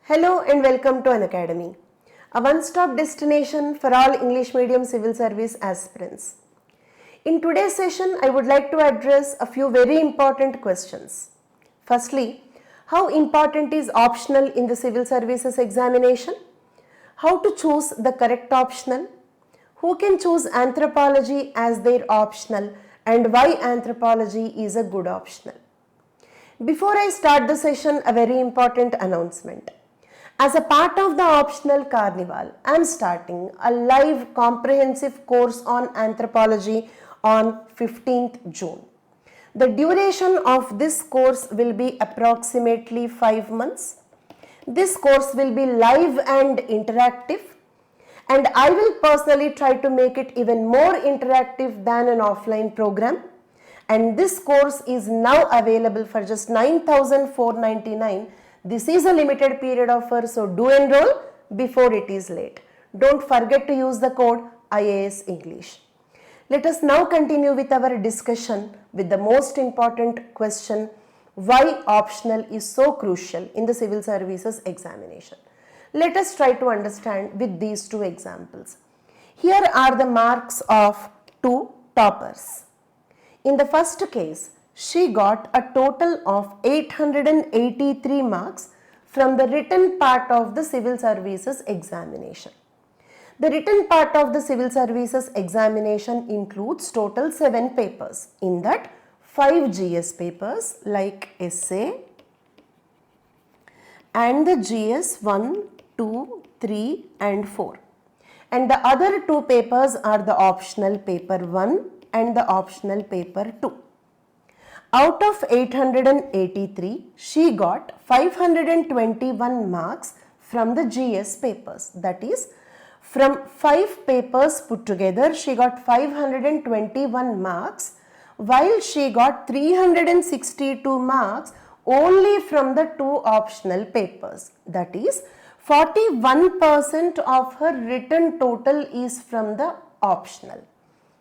Hello and welcome to Unacademy, a one-stop destination for all English medium civil service aspirants. In today's session, I would like to address a few very important questions. Firstly, how important is optional in the civil services examination? How to choose the correct optional? Who can choose anthropology as their optional and why anthropology is a good optional? Before I start the session, a very important announcement. As a part of the optional carnival, I am starting a live comprehensive course on anthropology on 15th June. The duration of this course will be approximately 5 months. This course will be live and interactive, and I will personally try to make it even more interactive than an offline program. And this course is now available for just 9,499. This is a limited period offer, so do enroll before it is late. Don't forget to use the code IAS English. Let us now continue with our discussion with the most important question: why optional is so crucial in the civil services examination. Let us try to understand with these two examples. Here are the marks of two toppers. In the first case, she got a total of 883 marks from the written part of the civil services examination. The written part of the civil services examination includes total 7 papers. In that, 5 GS papers like essay and the GS 1, 2, 3 and 4. And the other 2 papers are the optional paper 1 and the optional paper 2. Out of 883, she got 521 marks from the GS papers. That is, from 5 papers put together, she got 521 marks, while she got 362 marks only from the 2 optional papers. That is, 41% of her written total is from the optional.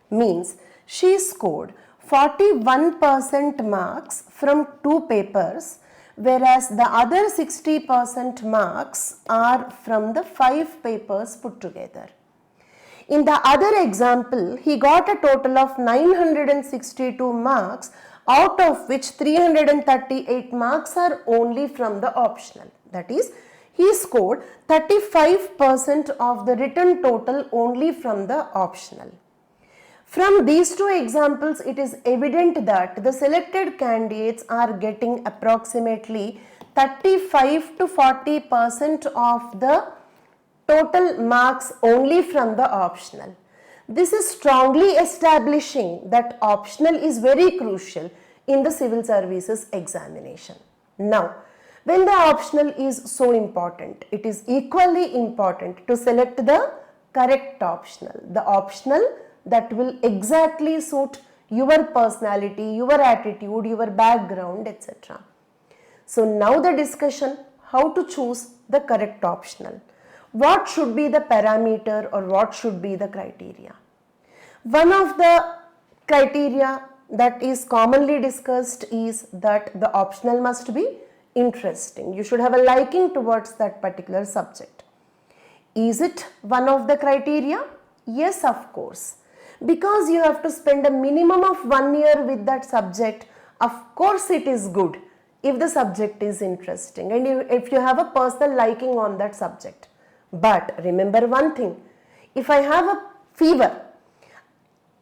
Means she scored 41% marks from 2 papers, whereas the other 60% marks are from the 5 papers put together. In the other example, he got a total of 962 marks, out of which 338 marks are only from the optional. That is, he scored 35% of the written total only from the optional. From these two examples, it is evident that the selected candidates are getting approximately 35 to 40% of the total marks only from the optional. This is strongly establishing that optional is very crucial in the civil services examination. Now, when the optional is so important, it is equally important to select the correct optional, the optional that will exactly suit your personality, your attitude, your background, etc. So now the discussion, how to choose the correct optional. What should be the parameter or what should be the criteria? One of the criteria that is commonly discussed is that the optional must be interesting. You should have a liking towards that particular subject. Is it one of the criteria? Yes, of course. Because you have to spend a minimum of 1 year with that subject, of course it is good if the subject is interesting and if you have a personal liking on that subject. But remember one thing, if I have a fever,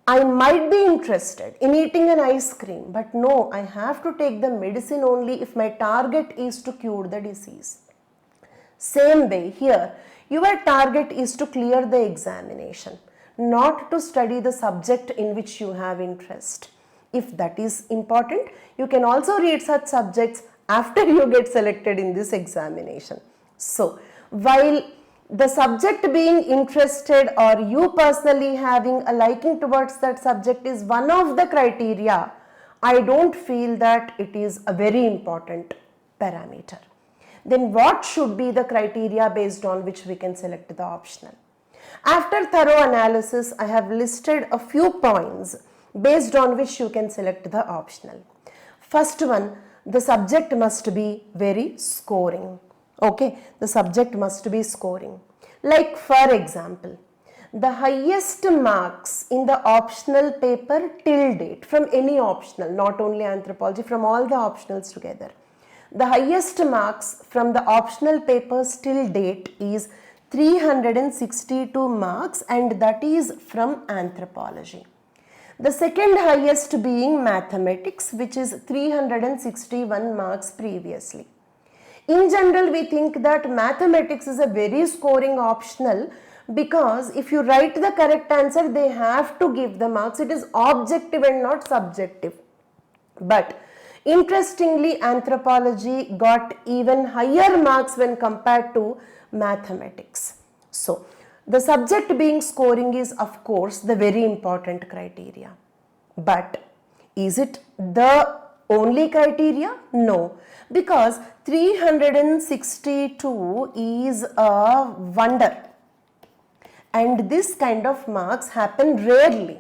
I might be interested in eating an ice cream, but no, I have to take the medicine only if my target is to cure the disease. Same way here, your target is to clear the examination, not to study the subject in which you have interest. If that is important, you can also read such subjects after you get selected in this examination. So, while the subject being interested or you personally having a liking towards that subject is one of the criteria, I don't feel that it is a very important parameter. Then what should be the criteria based on which we can select the optional? After thorough analysis, I have listed a few points based on which you can select the optional. First one, the subject must be very scoring. Okay, the subject must be scoring. Like for example, the highest marks in the optional paper till date from any optional, not only anthropology, from all the optionals together. The highest marks from the optional papers till date is 362 marks, and that is from anthropology. The second highest being mathematics, which is 361 marks previously. In general, we think that mathematics is a very scoring optional because if you write the correct answer, they have to give the marks. It is objective and not subjective. But interestingly, anthropology got even higher marks when compared to mathematics. So, the subject being scoring is of course the very important criteria. But is it the only criteria? No, because 362 is a wonder, and this kind of marks happen rarely.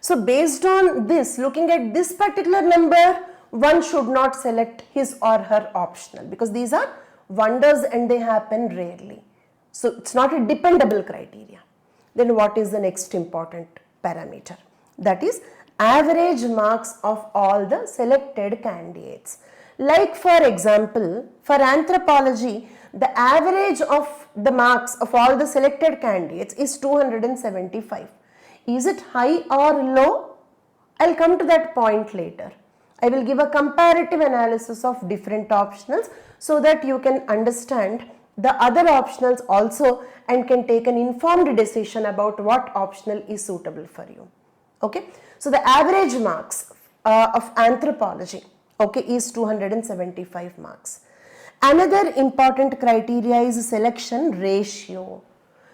So based on this, looking at this particular number, one should not select his or her optional because these are wonders and they happen rarely. So it's not a dependable criteria. Then what is the next important parameter? That is average marks of all the selected candidates. Like for example, for anthropology, the average of the marks of all the selected candidates is 275. Is it high or low? I'll come to that point later. I will give a comparative analysis of different optionals so that you can understand the other optionals also and can take an informed decision about what optional is suitable for you. Okay, so the average marks of anthropology, okay, is 275 marks. Another important criteria is selection ratio,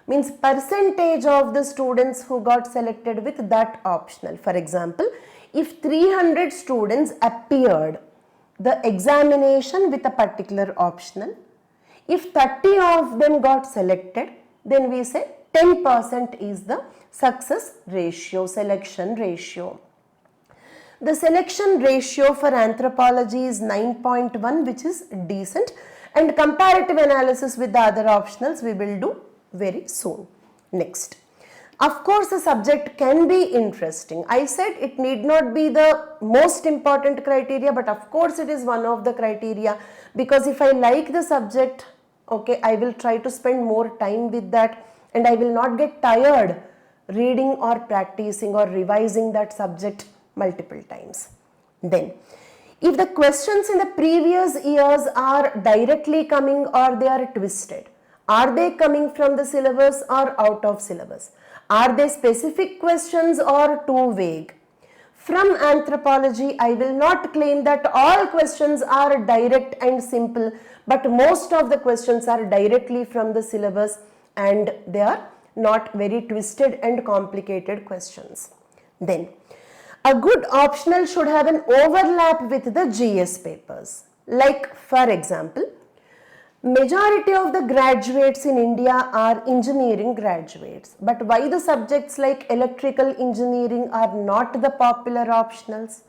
means percentage of the students who got selected with that optional. For example, if 300 students appeared the examination with a particular optional, if 30 of them got selected, then we say 10% is the success ratio, selection ratio. The selection ratio for anthropology is 9.1, which is decent, and comparative analysis with the other optionals we will do very soon. Next, of course the subject can be interesting. I said it need not be the most important criteria, but of course it is one of the criteria because if I like the subject, okay, I will try to spend more time with that and I will not get tired reading or practicing or revising that subject multiple times. Then, if the questions in the previous years are directly coming or they are twisted, are they coming from the syllabus or out of syllabus? Are they specific questions or too vague? From anthropology, I will not claim that all questions are direct and simple, but most of the questions are directly from the syllabus and they are not very twisted and complicated questions. Then, a good optional should have an overlap with the GS papers. Like for example, majority of the graduates in India are engineering graduates, but why the subjects like electrical engineering are not the popular optionals?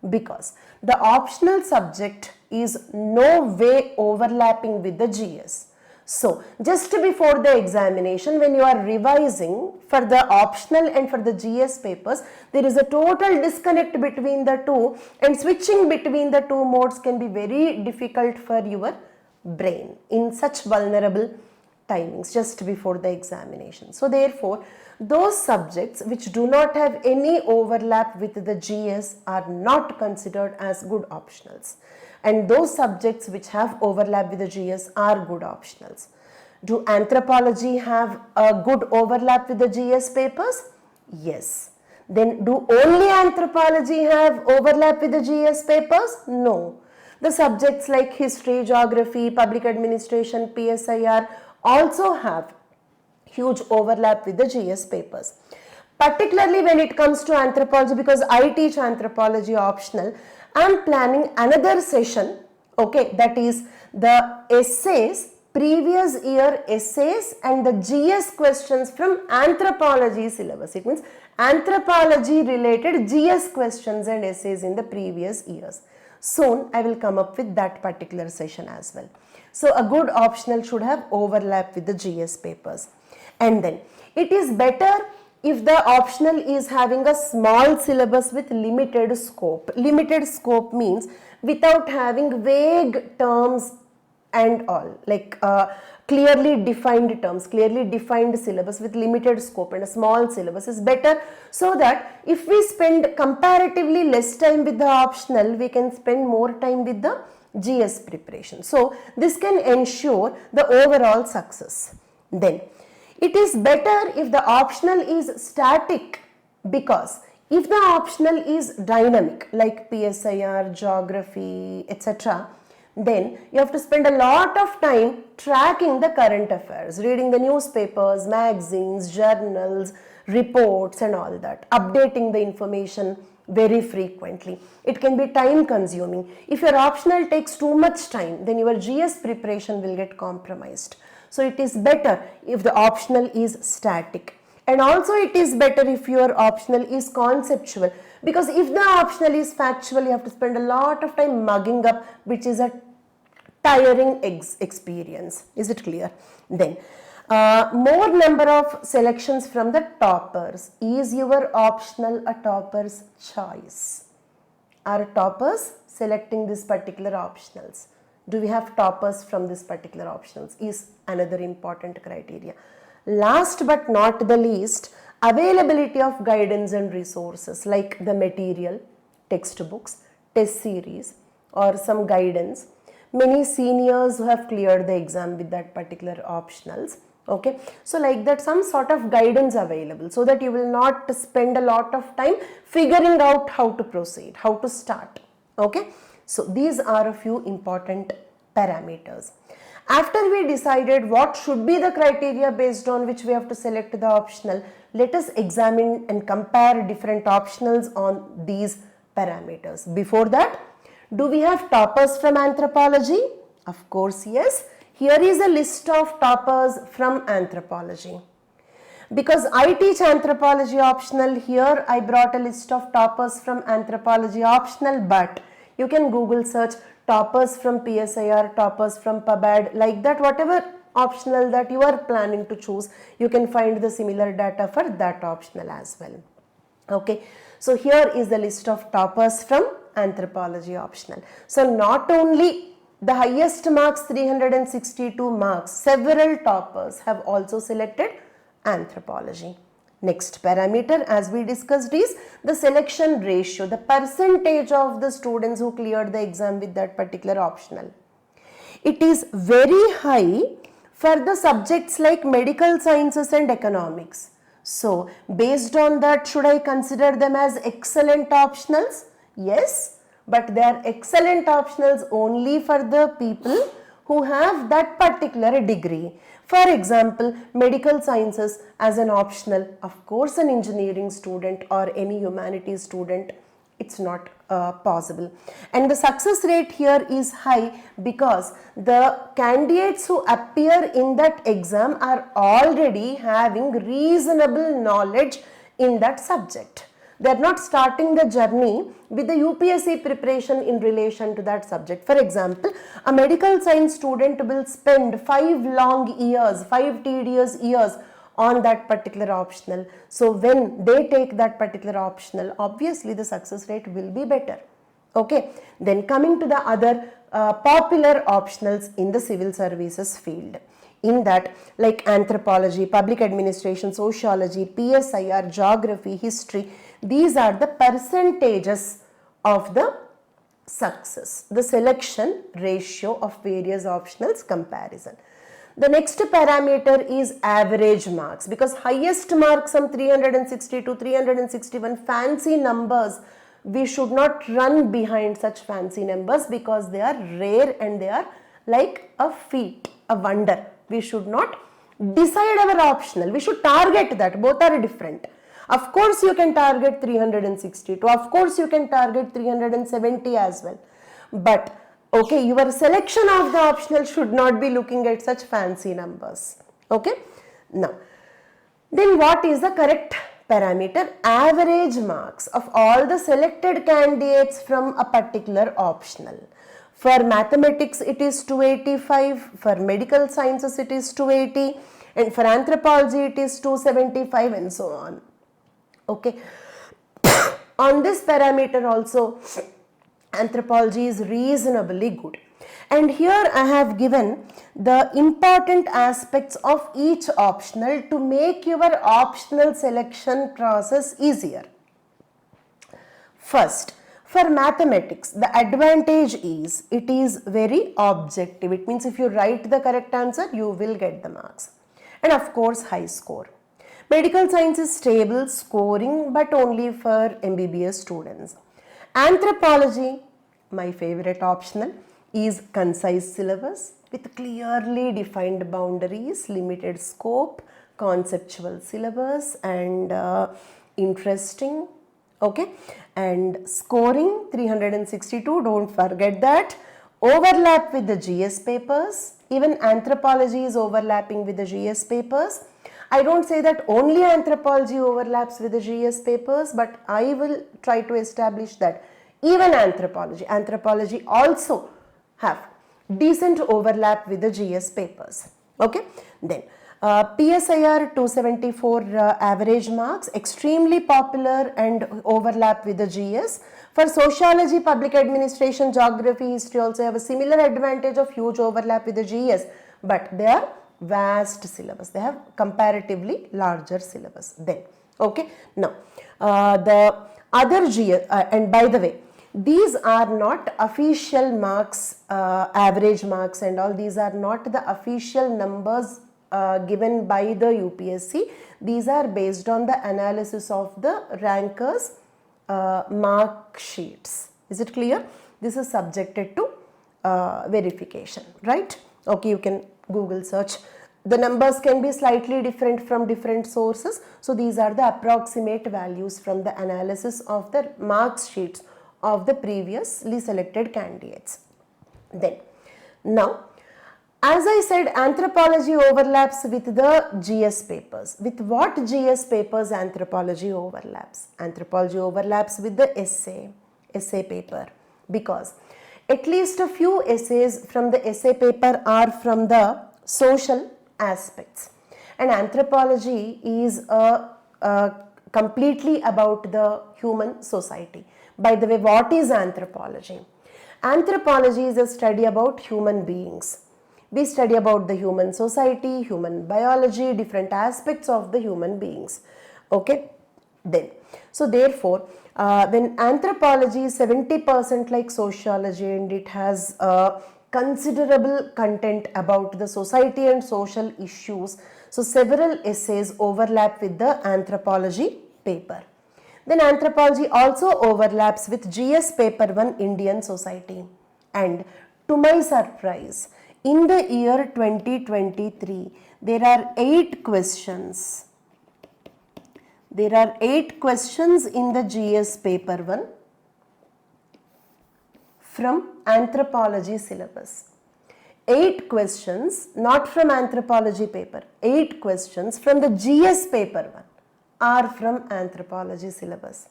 Because the optional subject is no way overlapping with the GS. So, just before the examination, when you are revising for the optional and for the GS papers, there is a total disconnect between the two, and switching between the two modes can be very difficult for your brain in such vulnerable timings just before the examination. So, therefore, those subjects which do not have any overlap with the GS are not considered as good optionals. And those subjects which have overlap with the GS are good optionals. Do anthropology have a good overlap with the GS papers? Yes. Then do only anthropology have overlap with the GS papers? No. The subjects like history, geography, public administration, PSIR also have huge overlap with the GS papers. Particularly when it comes to anthropology, because I teach anthropology optional, I am planning another session, okay, that is the essays, previous year essays and the GS questions from anthropology syllabus. It means anthropology related GS questions and essays in the previous years. Soon I will come up with that particular session as well. So a good optional should have overlap with the GS papers. And then it is better if the optional is having a small syllabus with limited scope. Limited scope means without having vague terms and all, like clearly defined terms, clearly defined syllabus with limited scope, and a small syllabus is better, so that if we spend comparatively less time with the optional, we can spend more time with the GS preparation. So this can ensure the overall success. Then it is better if the optional is static, because if the optional is dynamic like PSIR, geography, etc., then you have to spend a lot of time tracking the current affairs, reading the newspapers, magazines, journals, reports and all that, updating the information very frequently. It can be time consuming. If your optional takes too much time, then your GS preparation will get compromised. So it is better if the optional is static. And also it is better if your optional is conceptual, because if the optional is factual, you have to spend a lot of time mugging up, which is a tiring experience. Is it clear? Then more number of selections from the toppers. Is your optional a topper's choice? Are toppers selecting this particular optionals? Do we have toppers from this particular optionals is another important criteria. Last but not the least, availability of guidance and resources like the material, textbooks, test series or some guidance. Many seniors who have cleared the exam with that particular optionals. Okay, so like that, some sort of guidance available, so that you will not spend a lot of time figuring out how to proceed, how to start. Okay, so these are a few important parameters. After we decided what should be the criteria based on which we have to select the optional, let us examine and compare different optionals on these parameters. Before that, do we have toppers from anthropology? Of course, yes. Here is a list of toppers from anthropology. Because I teach anthropology optional, here I brought a list of toppers from anthropology optional, but you can Google search toppers from PSIR, toppers from PubAd, like that, whatever optional that you are planning to choose, you can find the similar data for that optional as well. Okay, so here is the list of toppers from anthropology optional. So not only the highest marks 362 marks, several toppers have also selected anthropology. Next parameter, as we discussed, is the selection ratio, the percentage of the students who cleared the exam with that particular optional. It is very high for the subjects like medical sciences and economics. So based on that, should I consider them as excellent optionals? Yes, but they are excellent optionals only for the people who have that particular degree. For example, medical sciences as an optional, of course an engineering student or any humanities student, it's not possible. And the success rate here is high because the candidates who appear in that exam are already having reasonable knowledge in that subject. They are not starting the journey with the UPSC preparation in relation to that subject. For example, a medical science student will spend 5 long years, 5 tedious years on that particular optional. So when they take that particular optional, obviously the success rate will be better. Okay, then coming to the other popular optionals in the civil services field. In that, like anthropology, public administration, sociology, PSIR, geography, history, these are the percentages of the success, the selection ratio of various optionals comparison. The next parameter is average marks, because highest marks, some 362, 361, fancy numbers, we should not run behind such fancy numbers because they are rare and they are like a feat, a wonder. We should not decide our optional, we should target that, both are different. Of course you can target 362, of course you can target 370 as well, but okay, your selection of the optional should not be looking at such fancy numbers. Okay, now then what is the correct parameter? Average marks of all the selected candidates from a particular optional. For mathematics it is 285, for medical sciences it is 280, and for anthropology it is 275, and so on. Okay. On this parameter also anthropology is reasonably good. And here I have given the important aspects of each optional to make your optional selection process easier. First, for mathematics, the advantage is it is very objective. It means if you write the correct answer, you will get the marks. And of course, high score. Medical science is stable scoring, but only for MBBS students. Anthropology, my favorite optional, is concise syllabus with clearly defined boundaries, limited scope, conceptual syllabus, and interesting. Okay, and scoring 362, don't forget that. Overlap with the GS papers. Even anthropology is overlapping with the GS papers. I don't say that only anthropology overlaps with the GS papers, but I will try to establish that even anthropology also have decent overlap with the GS papers. Okay, then PSIR 274 average marks, extremely popular and overlap with the GS. For sociology, public administration, geography, history also have a similar advantage of huge overlap with the GS, but they are vast syllabus. They have comparatively larger syllabus then. Okay, now the other GS, and by the way, these are not official marks, average marks and all. These are not the official numbers given by the UPSC. These are based on the analysis of the rankers mark sheets. Is it clear? This is subjected to verification, right? Okay, you can Google search. The numbers can be slightly different from different sources. So these are the approximate values from the analysis of the mark sheets of the previously selected candidates. Then, now, as I said, anthropology overlaps with the GS papers. With what GS papers anthropology overlaps? Anthropology overlaps with the essay paper, because at least a few essays from the essay paper are from the social aspects, and anthropology is completely about the human society. By the way, what is anthropology? Anthropology is a study about human beings. We study about the human society, human biology, different aspects of the human beings. Okay, then. So therefore, when anthropology is 70% like sociology and it has considerable content about the society and social issues, so several essays overlap with the anthropology paper. Then anthropology also overlaps with GS paper 1 Indian society. And to my surprise, in the year 2023, there are 8 questions. There are 8 questions in the GS paper 1 from anthropology syllabus. 8 questions, not from anthropology paper, 8 questions from the GS paper 1 are from anthropology syllabus.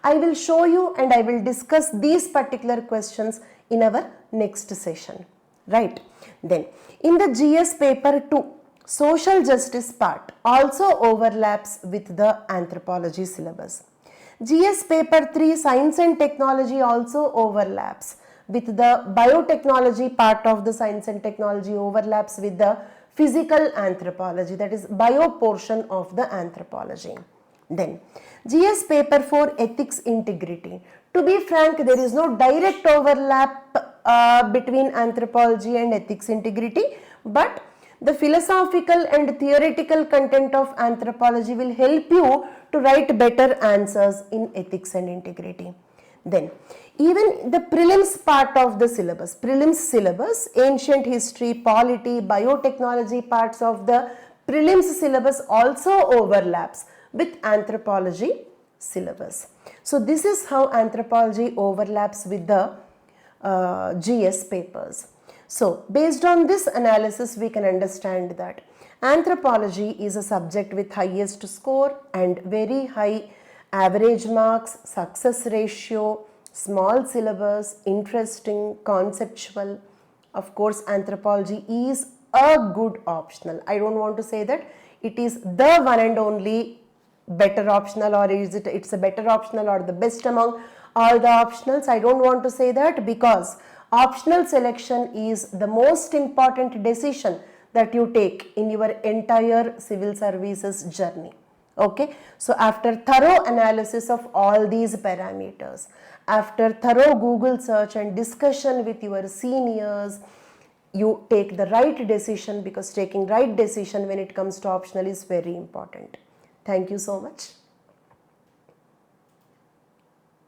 I will show you and I will discuss these particular questions in our next session. Right. Then, in the GS paper 2, social justice part also overlaps with the anthropology syllabus. GS paper 3, science and technology also overlaps with the biotechnology part of the science and technology overlaps with the physical anthropology, that is bio portion of the anthropology. Then, GS paper 4, ethics integrity. To be frank, there is no direct overlap between anthropology and ethics integrity, but the philosophical and theoretical content of anthropology will help you to write better answers in ethics and integrity. Then, even the prelims part of the syllabus, prelims syllabus, ancient history, polity, biotechnology parts of the prelims syllabus also overlaps with anthropology syllabus. So this is how anthropology overlaps with the GS papers. So based on this analysis, we can understand that anthropology is a subject with highest score and very high average marks, success ratio, small syllabus, interesting, conceptual. Of course, anthropology is a good optional. I don't want to say that it is the one and only better optional, or it's a better optional or the best among all the optionals. I don't want to say that, because optional selection is the most important decision that you take in your entire civil services journey. Okay, so after thorough analysis of all these parameters, after thorough Google search and discussion with your seniors, you take the right decision, because taking right decision when it comes to optional is very important. Thank you so much.